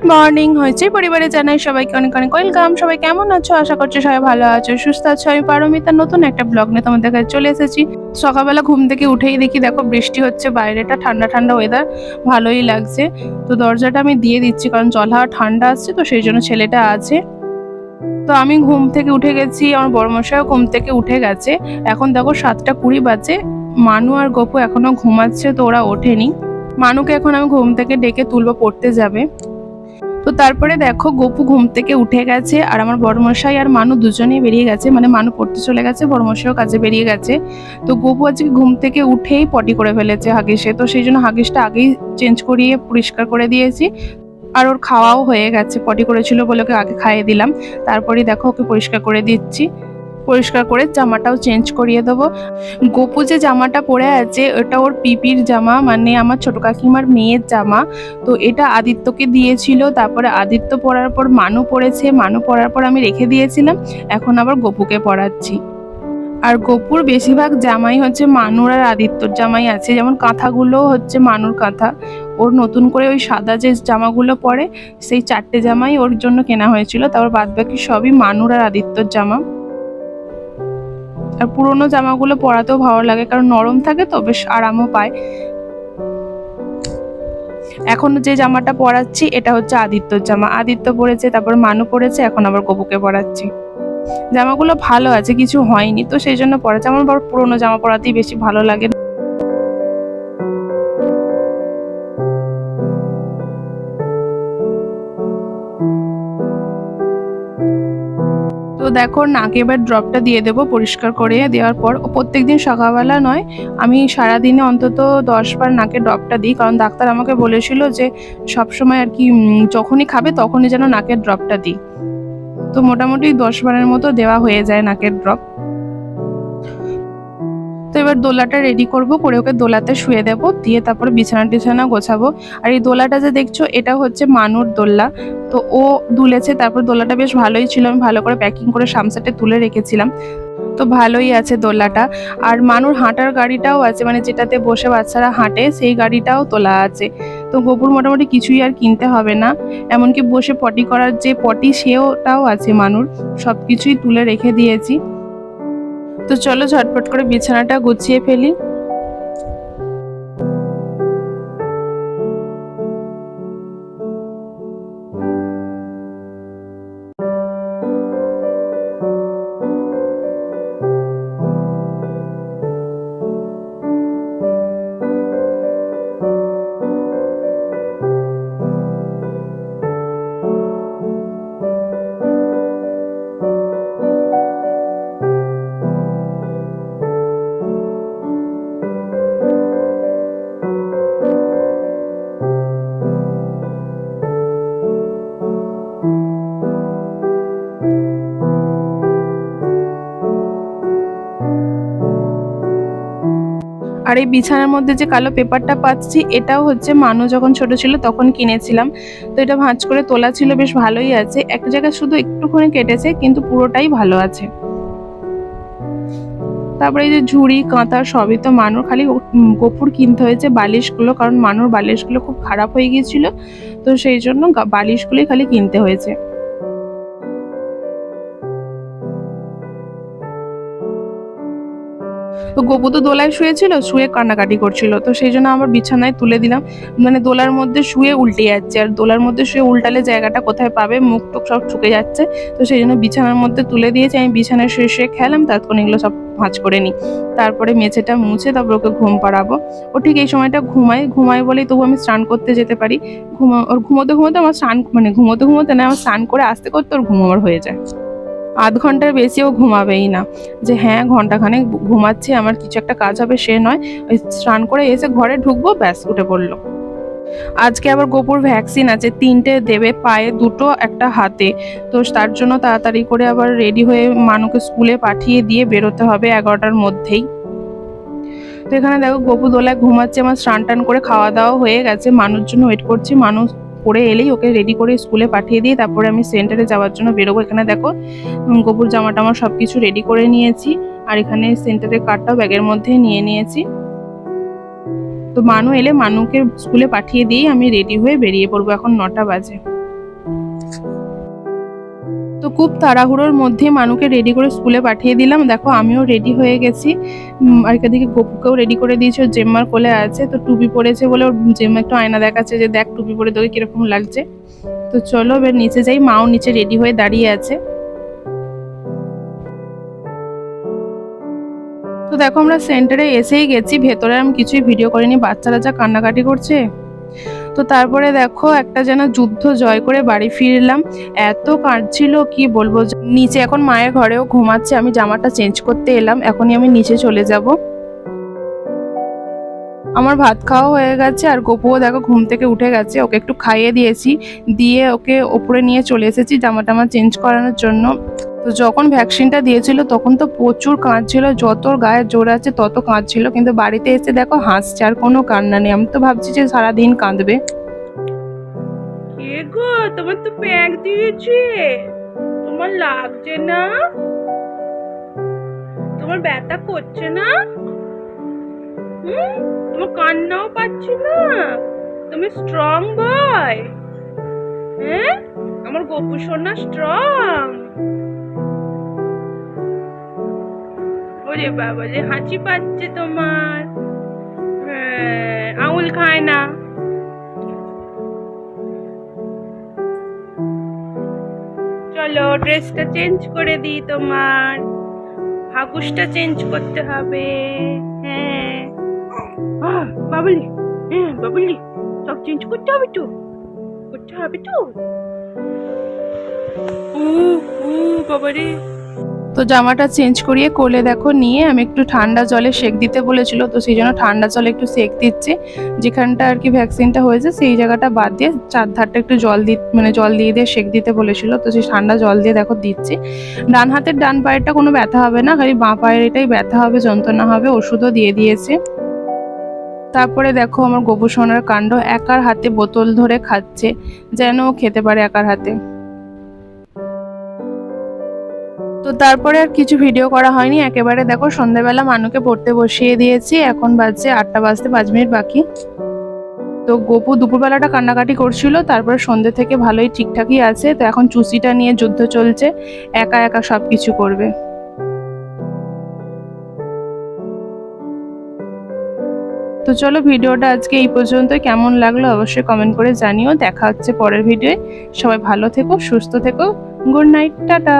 Good morning হয়েছে পরিবারে জানাই সবাইকে অনেক অনেক ওয়েলকাম। সবাই কেমন আছো? আশা করছি সবাই ভালো আছো, সুস্থ আছো। আমি পারমিতা নতুন একটা ব্লগ নিয়ে তোমাদের কাছে চলে এসেছি। সকালবেলা ঘুম থেকে উঠেই দেখি দেখো বৃষ্টি হচ্ছে, বাইরেটা ঠান্ডা ঠান্ডা ওয়েদার, ভালোই লাগছে। তো দরজাটা আমি দিয়ে দিচ্ছি কারণ জল হাওয়া ঠান্ডা আসছে, তো সেই জন্য ছেলেটা আছে। তো আমি ঘুম থেকে উঠে গেছি, আমার বড়মশাইও ঘুম থেকে উঠে গেছে। এখন দেখো 7:20 বাজে। মানু আর গপু এখনো ঘুমাচ্ছে, তো ওরা ওঠেনি। মানুকে এখন আমি ঘুম থেকে ডেকে তুলবো, পড়তে যাবে। তো তারপরে দেখো গপু ঘুম থেকে উঠে গেছে, আর আমার বড়মশাই আর মানু দুজনেই বেরিয়ে গেছে। মানে মানু পড়তে চলে গেছে, বড়মশাইও কাজে বেরিয়ে গেছে। তো গপু আজকে ঘুম থেকে উঠেই পটি করে ফেলেছে হাগিসে, তো সেই জন্য হাগিসটা আগেই চেঞ্জ করিয়ে পরিষ্কার করে দিয়েছি। আর ওর খাওয়াও হয়ে গেছে, পটি করেছিল বলে ওকে আগে খাইয়ে দিলাম। তারপরে দেখো ওকে পরিষ্কার করে দিচ্ছি, পরিষ্কার করে জামাটাও চেঞ্জ করিয়ে দেবো। গপু যে জামাটা পরে আছে ওটা ওর পিপির জামা, মানে আমার ছোট কাকিমার মেয়ের জামা। তো এটা আদিত্যকে দিয়েছিল, তারপরে আদিত্য পরার পর মানু পরেছে, মানু পরার পর আমি রেখে দিয়েছিলাম। এখন আবার গপুকে পরাচ্ছি। আর গপুর বেশিরভাগ জামাই হচ্ছে মানুর আর আদিত্যর জামাই আছে, যেমন কাঁথাগুলো হচ্ছে মানুর কাঁথা। ওর নতুন করে ওই সাদা যে জামাগুলো পরে সেই 4টে জামাই ওর জন্য কেনা হয়েছিল, তারপর বাদবাকি সবই মানুর আর আদিত্যর জামা। আর পুরোনো জামাগুলো পরাতেও ভালো লাগে কারণ নরম থাকে, তো বেশ আরামও পায়। এখন যে জামাটা পরাচ্ছি এটা হচ্ছে আদিত্যর জামা, আদিত্য পরেছে, তারপর মানু পরেছে, এখন আবার গপুকে পরাচ্ছি। জামাগুলো ভালো আছে, কিছু হয়নি, তো সেই জন্য পরাচ্ছি। আমার বড় পুরোনো জামা পরাতেই বেশি ভালো লাগে। তো দেখো নাকে এবার ড্রপটা দিয়ে দেবো, পরিষ্কার করে দেওয়ার পর। প্রত্যেকদিন সকালবেলা নয়, আমি সারাদিনে অন্তত 10 বার নাকে ড্রপটা দিই, কারণ ডাক্তার আমাকে বলেছিল যে সবসময় আর কি যখনই খাবে তখনই যেন নাকের ড্রপটা দিই। তো মোটামুটি 10 বারের মতো দেওয়া হয়ে যায় নাকের ড্রপ। তো এবার দোলাটা রেডি করব, করে ওকে দোলাতে শুয়ে দেবো, দিয়ে তারপরে বিছানা টিছানা গোছাবো। আর এই দোলাটা যে দেখছো এটা হচ্ছে মানুর দোল্লা। তো ও দুলেছে, তারপর দোলাটা বেশ ভালোই ছিল, আমি ভালো করে প্যাকিং করে সামসেটে তুলে রেখেছিলাম। তো ভালোই আছে দোলাটা। আর মানুর হাঁটার গাড়িটাও আছে, মানে যেটাতে বসে বাচ্চারা হাঁটে সেই গাড়িটাও তোলা আছে। তো গপুর মোটামুটি কিছুই আর কিনতে হবে না, এমনকি বসে পটি করার যে পটি সেওটাও আছে মানুর। সব কিছুই তুলে রেখে দিয়েছি। তো চলো ঝটপট করে বিছানাটা গুছিয়ে ফেলি। আর এই বিছানার মধ্যে যে কালো পেপারটা পাচ্ছি এটাও হচ্ছে মানু যখন ছোট ছিল তখন কিনেছিলাম। তো এটা ভাঁজ করে তোলা ছিল, বেশ ভালোই আছে। একটা জায়গায় শুধু একটুখানি কেটেছে, কিন্তু পুরোটাই ভালো আছে। তারপরে এই যে ঝুড়ি কাঁথা সবই তো মানুর, খালি গপুর কিনতে হয়েছে বালিশগুলো, কারণ মানুর বালিশগুলো খুব খারাপ হয়ে গিয়েছিল, তো সেই জন্য বালিশগুলোই খালি কিনতে হয়েছে। তো গপু তো দোলায় শুয়েছিল, শুয়ে কান্নাকাটি করছিল, তো সেই জন্য আমার বিছানায় তুলে দিলাম। মানে দোলার মধ্যে শুয়ে উল্টে যাচ্ছে, আর দোলার মধ্যে শুয়ে উল্টালে জায়গাটা কোথায় পাবে, মুখ টুক সব ঠুকে যাচ্ছে। তো সেই জন্য বিছানার মধ্যে তুলে দিয়েছি। আমি বিছানায় শুয়ে শুয়ে খেলাম, ততক্ষণ এগুলো সব ভাঁজ করে নিই। তারপরে মেঝেটা মুছে তারপর ওকে ঘুম পাড়াবো। ও ঠিক এই সময়টা ঘুমায় বলেই তবু আমি স্নান করতে যেতে পারি। ওর ঘুমোতে ঘুমোতে আমার স্নান, মানে ঘুমোতে ঘুমোতে না, আমার স্নান করে আসতে করতে ওর ঘুম আমার হয়ে যায়। আধ ঘন্টার বেশিও ঘুমাবেই না, যে হ্যাঁ ঘন্টাখানেক ঘুমাচ্ছে আমার কিছু একটা কাজ হবে সে নয়। ওই স্নান করে এসে ঘরে ঢুকবো, ব্যাস উঠে পড়লো। আজকে আবার গোপুর ভ্যাকসিন আছে, 3টে দেবে, পায়ে 2টো, একটা হাতে। তো তার জন্য তাড়াতাড়ি করে আবার রেডি হয়ে মানুকে স্কুলে পাঠিয়ে দিয়ে বেরোতে হবে 11টার মধ্যেই। তো এখানে দেখো গপু দোলায় ঘুমাচ্ছে, আমার স্নান টান করে খাওয়া দাওয়া হয়ে গেছে, মানুষ জন্য ওয়েট করছি। মানুষ পড়ে এলেই ওকে রেডি করে স্কুলে পাঠিয়ে দিয়ে তারপরে আমি সেন্টারে যাওয়ার জন্য বেরোবো। এখানে দেখো গপুর জামাটা আমার সবকিছু রেডি করে নিয়েছি, আর এখানে সেন্টারের কার্ডটাও ব্যাগের মধ্যে নিয়ে নিয়েছি। তো মানু এলে মানুকে স্কুলে পাঠিয়ে দিয়েই আমি রেডি হয়ে বেরিয়ে পড়বো, এখন 9টা বাজে। তো খুব তাড়াহুড়োর মধ্যে মানুকে রেডি করে স্কুলে পাঠিয়ে দিলাম। দেখো আমিও রেডি হয়ে গেছি, আর এদিকে গপুকেও রেডি করে দিয়েছে, ওর জেম্মার কোলে আছে। তো টুপি পরেছে বলে ওর জেম্মা একটু আয়না দেখাচ্ছে যে দেখ টুপি পরে তোকে কিরকম লাগছে। তো চলো এবার নিচে যাই, মাও নিচে রেডি হয়ে দাঁড়িয়ে আছে। তো দেখো আমরা সেন্টারে এসেই গেছি, ভেতরে আমি কিছুই ভিডিও করিনি, বাচ্চারা যা কান্নাকাটি করছে। তো তারপরে দেখো একটা যেন যুদ্ধ জয় করে বাড়ি ফিরলাম। এত কাঁদছিল কি বলবো। নিচে এখন মায়ের ঘরেও ঘুমাচ্ছে, আমি জামাটা চেঞ্জ করতে এলাম, এখনই আমি নিচে চলে যাব। আমার ভাত খাওয়া হয়ে গেছে, আর গপুও দেখো ঘুম থেকে উঠে গেছে, ওকে একটু খাইয়ে দিয়েছি, দিয়ে ওকে ওপরে নিয়ে চলে এসেছি জামা টামা চেঞ্জ করানোর জন্য। তো যখন ভ্যাকসিনটা দিয়েছিল তখন তো প্রচুর কাঁদছিল, যত গায়ে জোর আছে তত কাঁদছিল, কিন্তু বাড়িতে এসে দেখো হাসছে, আর কোনো কান্না নেই। আমি তো ভাবছি যে সারাদিন কাঁদবে। কে গো, তোমার তো প্যাক দিয়েছে, তোমার লাগছে না? তোমার ব্যথা করছে না? তোমার কান্নাও পাচ্ছে না? তুমি স্ট্রং বয়। হ্যাঁ, আমার গপু সোনা স্ট্রং। ওরে বাবা যে হাঁচি পাচ্ছে তোমার। হ্যাঁ, আঙুল খায় না। চলো ড্রেসটা চেঞ্জ করে দিই তোমার, হাগুসটা চেঞ্জ করতে হবে। হ্যাঁ বাবলি, হ্যাঁ বাবলি, সব চেঞ্জ করতে হবে তো, করতে হবে তো। ও ও বাবারে। তো জামাটা চেঞ্জ করিয়ে কোলে দেখো নিয়ে আমি একটু ঠান্ডা জলে সেক দিতে বলেছিল, তো সেই জন্য ঠান্ডা জলে একটু সেক দিচ্ছি। যেখানটা আর কি ভ্যাকসিনটা হয়েছে সেই জায়গাটা বাদ দিয়ে চারধারটা একটু জল জল দিয়ে সেক দিতে বলেছিল, তো সেই ঠান্ডা জল দিয়ে দেখো দিচ্ছি। ডান হাতের ডান পায়েরটা কোনো ব্যথা হবে না, খালি বাঁ পায়ের এটাই ব্যথা হবে, যন্ত্রণা হবে, ওষুধও দিয়ে দিয়েছে। তারপরে দেখো আমার গপু সোনার কাণ্ড, একার হাতে বোতল ধরে খাচ্ছে, যেন ও খেতে পারে একার হাতে। তো তারপরে আর কিছু ভিডিও করা হয়নি, একেবারে দেখো সন্ধ্যাবেলা মানুকে পড়তে বসিয়ে দিয়েছি, এখন বাজছে 8টা বাজতে 5 মিনিট বাকি। তো গপু দুপুরবেলাটা কান্নাকাটি করছিল, তারপরে সন্ধ্যে থেকে ভালোই ঠিকঠাকই আছে। তো এখন চুসিটা নিয়ে যুদ্ধ চলছে, একা একা সবকিছু করবে। তো চলো ভিডিওটা আজকে এই পর্যন্ত, কেমন লাগলো অবশ্যই কমেন্ট করে জানিও। দেখা হচ্ছে পরের ভিডিওয়ে, সবাই ভালো থেকো, সুস্থ থেকো, গুড নাইট, টাটা।